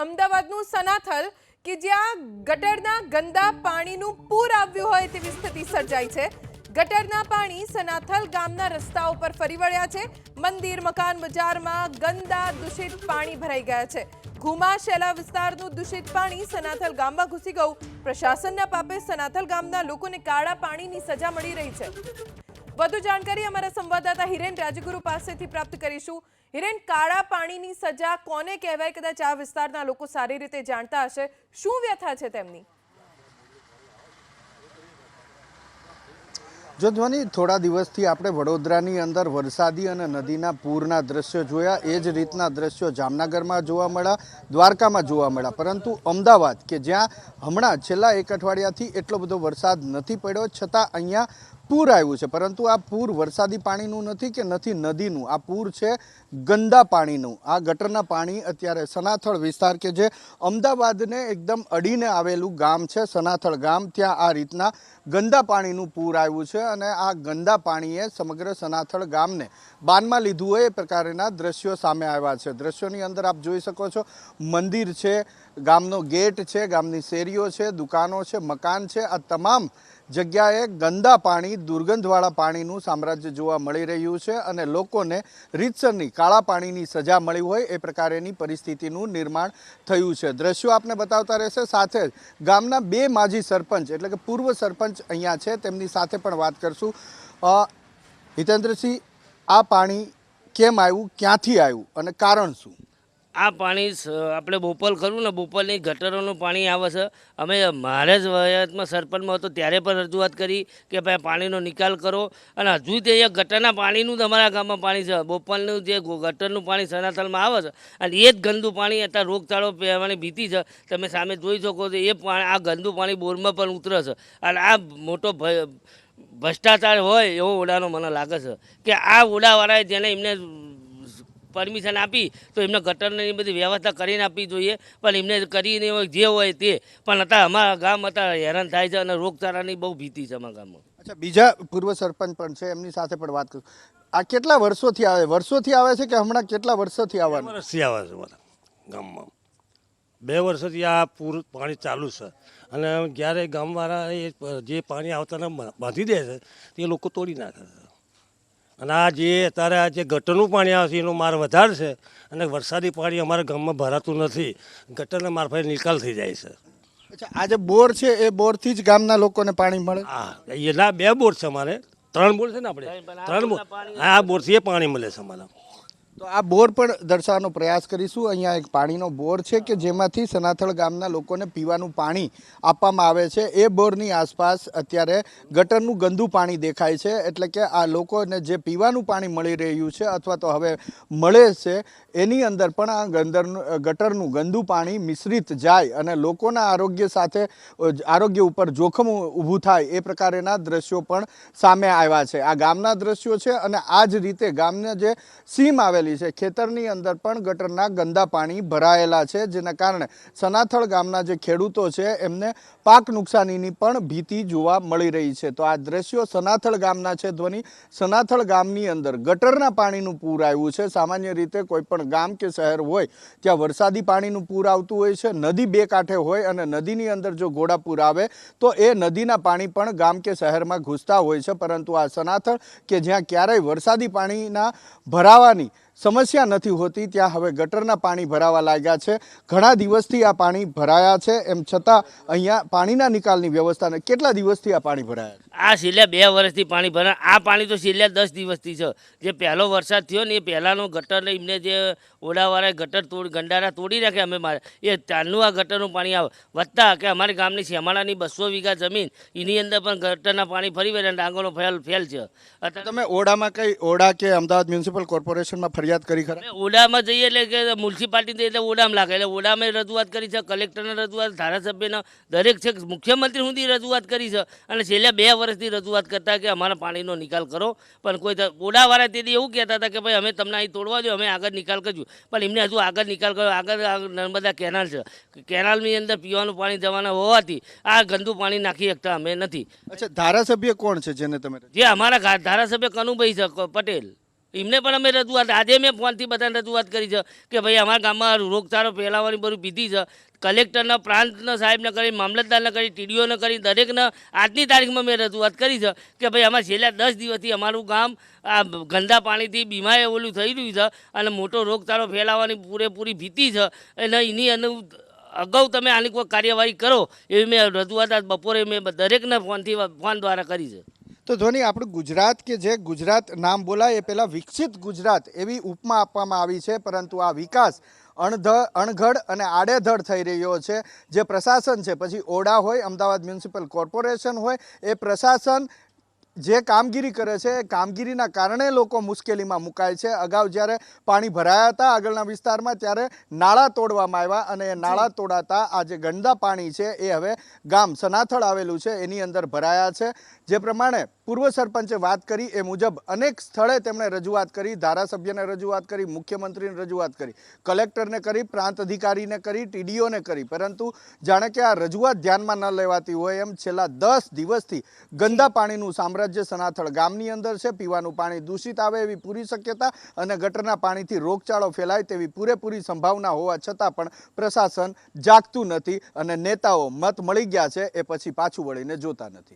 અમદાવાદનું સનાથલ કે જ્યાં ગટરના ગંદા પાણીનું પૂર આવ્યું હોય તેવી સ્થિતિ સર્જાઈ છે। ગટરના પાણી સનાથલ ગામના રસ્તાઓ પર ફરી વળ્યા છે। મંદિર, મકાન, બજારમાં ગંદા દૂષિત પાણી ભરાઈ ગયા છે। ઘુમા શેલા વિસ્તારનું દૂષિત પાણી સનાથલ ગામમાં ઘૂસી ગયું। પ્રશાસનના પાપે સનાથલ ગામના લોકોને કાળા પાણીની સજા મળી રહી છે। વધુ જાણકારી અમારા સંવાદદાતા હિરેન રાજગુરુ પાસેથી પ્રાપ્ત કરીશું। હિરેન, કાળા પાણીની સજા કોને કહેવાય? કદાચ આ વિસ્તારના લોકો સારી રીતે જાણતા હશે। શું વ્યથા છે તેમની? જો ધ્વનિ, થોડા દિવસથી આપણે વડોદરાની અંદર વરસાદી અને નદીના પૂરના દ્રશ્યો જોયા। એ જ રીતના દ્રશ્યો જામનગરમાં જોવા મળ્યા, દ્વારકામાં જોવા મળ્યા, પરંતુ અમદાવાદ કે જ્યાં હમણાં છેલ્લા એક અઠવાડિયાથી એટલો બધો વરસાદ નથી પડ્યો છતાં અહીંયા પૂર આવ્યું છે। પરંતુ આ પૂર વરસાદી પાણીનું નથી કે નથી નદીનું, આ પૂર છે ગંદા પાણીનું। આ ગટરના પાણી અત્યારે સનાથલ વિસ્તાર કે જે અમદાવાદને એકદમ અડીને આવેલું ગામ છે સનાથલ ગામ, ત્યાં આ રીતના ગંદા પાણીનું પૂર આવ્યું છે અને આ ગંદા પાણીએ સમગ્ર સનાથલ ગામને બાનમાં લીધું હોય એ પ્રકારના દ્રશ્યો સામે આવ્યા છે। દ્રશ્યોની અંદર આપ જોઈ શકો છો, મંદિર છે, ગામનો ગેટ છે, ગામની શેરીઓ છે, દુકાનો છે, મકાન છે, આ તમામ જગ્યાએ ગંદા પાણી, દુર્ગંધવાળા પાણીનું સામ્રાજ્ય જોવા મળી રહ્યું છે અને લોકોને રીતસરની કાળા પાણીની સજા મળી હોય એ પ્રકારેની પરિસ્થિતિનું નિર્માણ થયું છે। દ્રશ્યો આપને બતાવતા રહેશે। સાથે જ ગામના બે માજી સરપંચ એટલે કે પૂર્વ સરપંચ અહીંયા છે, તેમની સાથે પણ વાત કરશું। હિતેન્દ્રસિંહ, આ પાણી કેમ આવ્યું, ક્યાંથી આવ્યું અને કારણ શું? આ પાણી આપણે બોપલ ખરું ને, બોપલની ગટરોનું પાણી આવે છે। અમે મારે જ વયતમાં સરપંચમાં હતો ત્યારે પણ રજૂઆત કરી કે ભાઈ પાણીનો નિકાલ કરો અને હજુ તે અહીંયા ગટરના પાણીનું જ અમારા ગામમાં પાણી છે। બોપલનું જે ગટરનું પાણી સનાથલમાં આવે છે અને એ જ ગંદુ પાણી અત્યારે રોગચાળો પહેરવાની ભીતિ છે। તમે સામે જોઈ શકો છો એ પાણી, આ ગંદુ પાણી બોરમાં પણ ઉતરે છે અને આ મોટો ભ્રષ્ટાચાર હોય એવો ઓડાનો મને લાગે છે કે આ ઓડાવાળાએ જેને એમને પરમિશન આપી તો એમને ગટરની બધી વ્યવસ્થા કરીને આપવી જોઈએ, પણ એમને કરીને જે હોય તે પણ અત્યારે અમારા ગામ અત્યારે હેરાન થાય છે અને રોગચાળાની બહુ ભીતિ છે અમારા ગામમાં। અચ્છા, બીજા પૂર્વ સરપંચ પણ છે, એમની સાથે પણ વાત કરું। આ કેટલા વર્ષોથી આવે છે કે હમણાં કેટલા વર્ષોથી આવવાનું? વર્ષથી આવે છે મારા ગામમાં, 2 વર્ષથી આ પૂર પાણી ચાલુ છે અને જ્યારે ગામવાળા જે પાણી આવતાને બાંધી દે છે તે લોકો તોડી નાખે છે અને આ જે અત્યારે આ જે ગટરનું પાણી આવે છે એનો માર વધારે છે અને વરસાદી પાણી અમારા ગામમાં ભરાતું નથી, ગટરના મારફતે નિકાલ થઈ જાય છે। અચ્છા, આ જે બોર છે એ બોરથી જ ગામના લોકોને પાણી મળે? હા, એના 2 બોર છે અમારે, 3 બોર છે ને આપણે, 3 બોર, હા, આ બોરથી એ પાણી મળે છે અમારા। તો આ બોર પણ દર્શાવવાનો પ્રયાસ કરીશું। અહીંયા એક પાણીનો બોર છે કે જેમાંથી સનાથલ ગામના લોકોને પીવાનું પાણી આપવામાં આવે છે। એ બોરની આસપાસ અત્યારે ગટરનું ગંદુ પાણી દેખાય છે, એટલે કે આ લોકોને જે પીવાનું પાણી મળી રહ્યું છે અથવા તો હવે મળે છે એની અંદર પણ આ ગટરનું ગંદુ પાણી મિશ્રિત જાય અને લોકોના આરોગ્ય ઉપર જોખમ ઊભું થાય એ પ્રકારના દ્રશ્યો પણ સામે આવ્યા છે। આ ગામના દ્રશ્યો છે અને આ જ રીતે ગામના જે સીમ આવેલી છે ખેતરની અંદર પણ ગટરના ગંદા પાણી ભરાયેલા છે, જેના કારણે સનાથલ ગામના જે ખેડૂતો છે એમને પાક નુકસાનીની પણ ભીતિ જોવા મળી રહી છે। તો આ દ્રશ્યો સનાથલ ગામના છે ધ્વનિ। સનાથલ ગામની અંદર ગટરના પાણીનું પૂર આવ્યું છે। સામાન્ય રીતે કોઈ પણ ગામ કે શહેર હોય ત્યાં વરસાદી પાણીનું પૂર આવતું હોય છે, નદી બે કાંઠે હોય અને નદીની અંદર જો ઘોડાપૂર આવે તો એ નદીના પાણી પણ ગામ કે શહેરમાં ઘૂસતા હોય છે, પરંતુ આ સનાથલ કે જ્યાં ક્યારેય વરસાદી પાણીના ભરાવાની સમસ્યા નથી હોતી ત્યાં હવે ગટરના પાણી ભરાવા લાગ્યા છે। ઘણા દિવસથી આ પાણી ભરાયા છે, એમ છતાં અહીંયા પાણીના નિકાલની વ્યવસ્થા નથી। કેટલા દિવસથી આ પાણી ભરાયા છે? આ છેલ્લા 2 વર્ષથી પાણી ભરાય। આ પાણી તો છેલ્લા 10 દિવસથી છે। જે પહેલો વરસાદ થયો ને એ પહેલાંનો ગટર એમને જે ઓડાવાળાએ ગટર ગંડારા તોડી નાખ્યા અમે મારે એ ત્યારનું આ ગટરનું પાણી આવે વધતા કે અમારી ગામની શેમાળાની 200 વીઘા જમીન એની અંદર પણ ગટરના પાણી ફરી વળે ડાંગરનો ફેલ છે। તમે ઓડામાં કઈ ઓડા કે અમદાવાદ મ્યુનિસિપલ કોર્પોરેશનમાં ફરિયાદ કરી ખરા? ઓડામાં જઈએ એટલે કે મ્યુનિસિપાલિટી જઈએ એટલે ઓડામાં લાગે એટલે ઓડામાં રજૂઆત કરી છે, કલેક્ટરને રજૂઆત, ધારાસભ્યને દરેક છે, મુખ્યમંત્રી સુધી રજૂઆત કરી છે અને છેલ્લા 2 વર્ષથી રજૂઆત કરતા કે અમારા પાણીનો નિકાલ કરો, પણ કોઈ ઓડાવાળા તેથી એવું કહેતા હતા કે ભાઈ અમે તમને અહીં તોડવા દો, અમે આગળ નિકાલ કરશું, પણ એમને હજુ આગળ નિકાલ કર્યો। આગળ નર્મદા કેનાલ છે, કેનાલની અંદર પીવાનું પાણી જવાના હોવાથી આ ગંદુ પાણી નાખી શકતા અમે નથી। અચ્છા, ધારાસભ્ય કોણ છે જેને તમે? જે અમારા ધારાસભ્ય કનુભાઈ છે પટેલ। એમને પણ અમે રજૂઆત આજે મેં ફોનથી બધાને રજૂઆત કરી છે કે ભાઈ અમારા ગામમાં રોગચાળો ફેલાવાની બધું પીધી છે. કલેક્ટરના પ્રાંતના સાહેબને કરી, મામલતદારને કરી, ટીડીઓને કરી, દરેકને આજની તારીખમાં મેં રજૂઆત કરી છે કે ભાઈ અમારે છેલ્લા 10 દિવસથી અમારું ગામ આ ગંદા પાણીથી બીમાર ઓલું થઈ રહ્યું છે અને મોટો રોગચાળો ફેલાવાની પૂરેપૂરી ભીતિ છે. અને એની અગાઉ તમે આની કોઈ કાર્યવાહી કરો એવી મેં રજૂઆત આજ બપોરે મેં દરેકને ફોન દ્વારા કરી છે. તો ધોની આપણું ગુજરાત કે જે ગુજરાત નામ બોલાય એ પહેલાં વિકસિત ગુજરાત એવી ઉપમા આપવામાં આવી છે, પરંતુ આ વિકાસ અણઘડ અને આડેધડ થઈ રહ્યો છે. જે પ્રશાસન છે, પછી ઓડા હોય, અમદાવાદ મ્યુનિસિપલ કોર્પોરેશન હોય, એ પ્રશાસન જે કામગીરી કરે છે એ કામગીરીના કારણે લોકો મુશ્કેલીમાં મુકાય છે. અગાઉ જ્યારે પાણી ભરાયા હતા આગળના વિસ્તારમાં ત્યારે નાળા તોડવામાં આવ્યા અને એ નાળા તોડાતા આ જે ગંદા પાણી છે એ હવે ગામ સનાથળ આવેલું છે એની અંદર ભરાયા છે. જે પ્રમાણે પૂર્વ સરપંચે વાત કરી એ મુજબ અનેક સ્થળે તેમણે રજૂઆત કરી, ધારાસભ્યને રજૂઆત કરી, મુખ્યમંત્રીને રજૂઆત કરી, કલેક્ટરને કરી, પ્રાંત અધિકારીને કરી, ટીડીઓને કરી, પરંતુ જાણે કે આ રજૂઆત ધ્યાનમાં ન લેવાતી હોય એમ છેલ્લા 10 દિવસથી ગંદા પાણીનું સામ્રાજ્ય સનાથળ ગામની અંદર છે. પીવાનું પાણી દૂષિત આવે એવી પૂરી શક્યતા અને ગટરના પાણીથી રોગચાળો ફેલાય તેવી પૂરેપૂરી સંભાવના હોવા છતાં પણ પ્રશાસન જાગતું નથી અને નેતાઓ મત મળી ગયા છે એ પછી પાછું વળીને જોતા નથી.